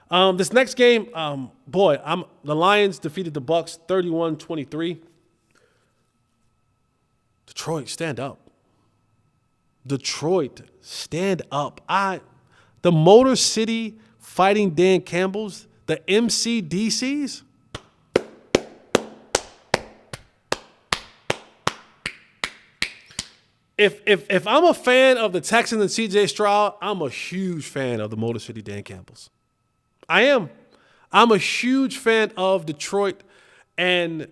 This next game, the Lions defeated the Bucks 31-23. Detroit, stand up. Detroit, stand up. The Motor City Fighting Dan Campbells, the MCDCs. If I'm a fan of the Texans and C.J. Stroud, I'm a huge fan of the Motor City Dan Campbells. I am. I'm a huge fan of Detroit and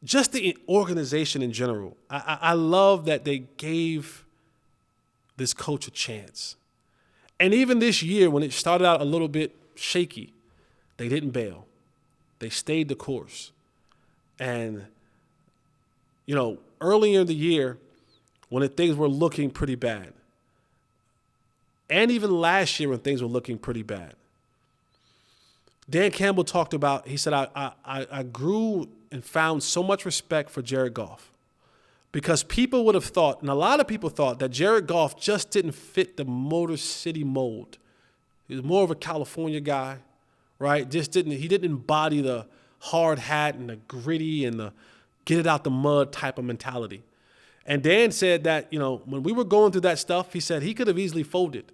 just the organization in general. I love that they gave this coach a chance. And even this year, when it started out a little bit shaky, they didn't bail. They stayed the course. And, earlier in the year, when things were looking pretty bad, and even last year when things were looking pretty bad, Dan Campbell talked about, he said, I grew and found so much respect for Jared Goff because people would have thought, and a lot of people thought, that Jared Goff just didn't fit the Motor City mold. He was more of a California guy, right? He didn't embody the hard hat and the gritty and the get it out the mud type of mentality. And Dan said that, when we were going through that stuff, he said he could have easily folded.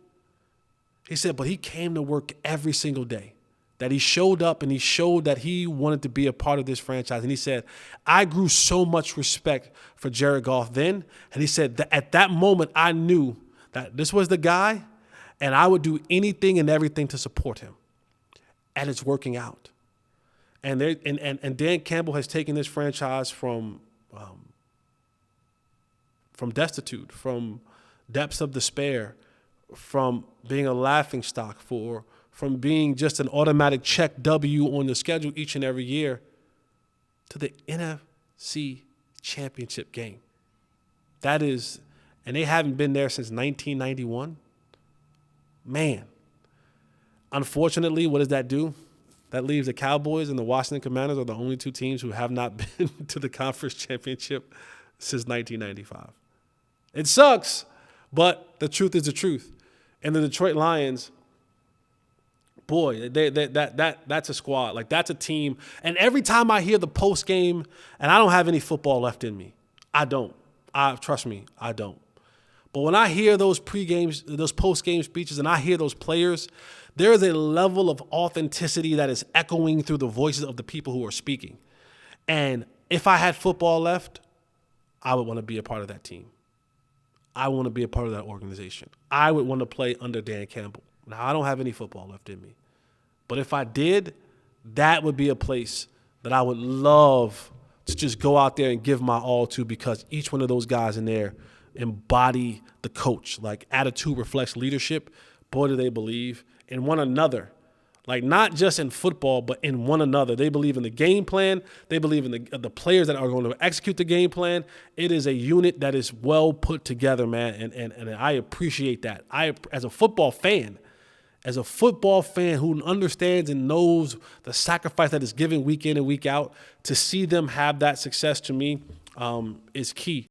He said, but he came to work every single day. That he showed up and he showed that he wanted to be a part of this franchise. And he said, I grew so much respect for Jared Goff then. And he said that at that moment, I knew that this was the guy and I would do anything and everything to support him. And it's working out. And Dan Campbell has taken this franchise from destitute, from depths of despair, from being a laughingstock from being just an automatic check W on the schedule each and every year to the NFC championship game. That is, and they haven't been there since 1991. Man, unfortunately, what does that do? That leaves the Cowboys and the Washington Commanders are the only two teams who have not been to the conference championship since 1995. It sucks, but the truth is the truth. And the Detroit Lions, boy, that's a squad. Like, that's a team. And every time I hear the post game, and I don't have any football left in me. I don't. Trust me, I don't. But when I hear those those post-game speeches, and I hear those players, there is a level of authenticity that is echoing through the voices of the people who are speaking. And if I had football left, I would want to be a part of that team. I want to be a part of that organization. I would want to play under Dan Campbell. Now, I don't have any football left in me. But if I did, that would be a place that I would love to just go out there and give my all to, because each one of those guys in there embody the coach. Like, attitude reflects leadership. Boy, do they believe in one another. Like, not just in football, but in one another. They believe in the game plan. They believe in the players that are going to execute the game plan. It is a unit that is well put together, man, and I appreciate that. As a football fan who understands and knows the sacrifice that is given week in and week out, to see them have that success, to me, is key.